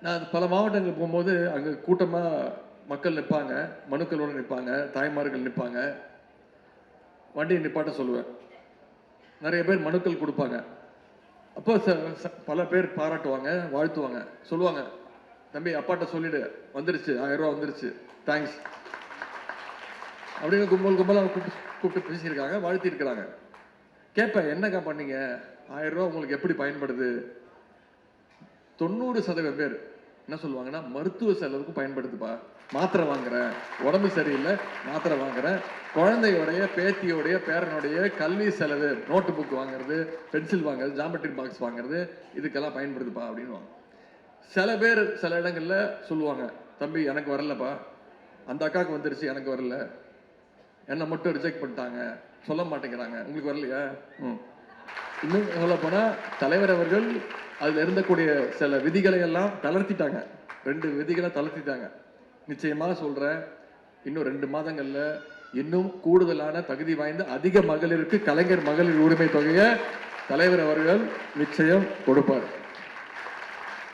நான் பல மாவட்டங்களுக்கு போகும்போது அங்கே கூட்டமாக மக்கள் நிற்பாங்க, மனுக்களோடு நிற்பாங்க, தாய்மார்கள் நிற்பாங்க. வண்டியை நிப்பாட்ட சொல்லுவேன். நிறைய பேர் மனுக்கள் கொடுப்பாங்க. அப்போ பல பேர் பாராட்டுவாங்க, வாழ்த்துவாங்க, சொல்லுவாங்க, தம்பி அப்பாட்ட சொல்லிடு, வந்துருச்சு 1000 ரூபா வந்துருச்சு, தேங்க்ஸ் அப்படின்னு கும்பலாக கூப்பிட்டு பேசியிருக்காங்க, வாழ்த்திருக்கிறாங்க. கேட்பேன், என்னக்கா பண்ணீங்க, 1000 ரூபா உங்களுக்கு எப்படி பயன்படுது? 90% பேர் என்ன சொல்லுவாங்கன்னா, மருத்துவ செலவுக்கு பயன்படுத்துப்பா, மாத்திரை வாங்குறேன், உடம்பு சரியில்லை மாத்திரை வாங்குறேன், குழந்தையோடைய பேத்தியோடைய பேரனுடைய கல்வி செலவு, நோட்டு புக் வாங்குறது, பென்சில் வாங்குறது, ஜாமெட்ரி பாக்ஸ் வாங்குறது, இதுக்கெல்லாம் பயன்படுத்துப்பா அப்படின்னு. சில பேர் சில இடங்கள்ல சொல்லுவாங்க, தம்பி எனக்கு வரலப்பா, அந்த அக்காவுக்கு வந்துருச்சு எனக்கு வரல, என்னை மட்டும் ரிஜெக்ட் பண்ணிட்டாங்க, சொல்ல மாட்டேங்கிறாங்க, உங்களுக்கு வரலையா? இன்னும் சொல்ல போனா தலைவர் அவர்கள் அதுல இருந்தக்கூடிய சில விதிகளை எல்லாம் தளர்த்திட்டாங்க. 2 விதிகளை தளர்த்திட்டாங்க. நிச்சயமா சொல்றேன், இன்னும் 2 மாதங்கள்ல இன்னும் கூடுதலான தகுதி வாய்ந்த அதிக மகளிருக்கு கலைஞர் மகளிர் உரிமை தொகையை தலைவர் அவர்கள் நிச்சயம் கொடுப்பார்.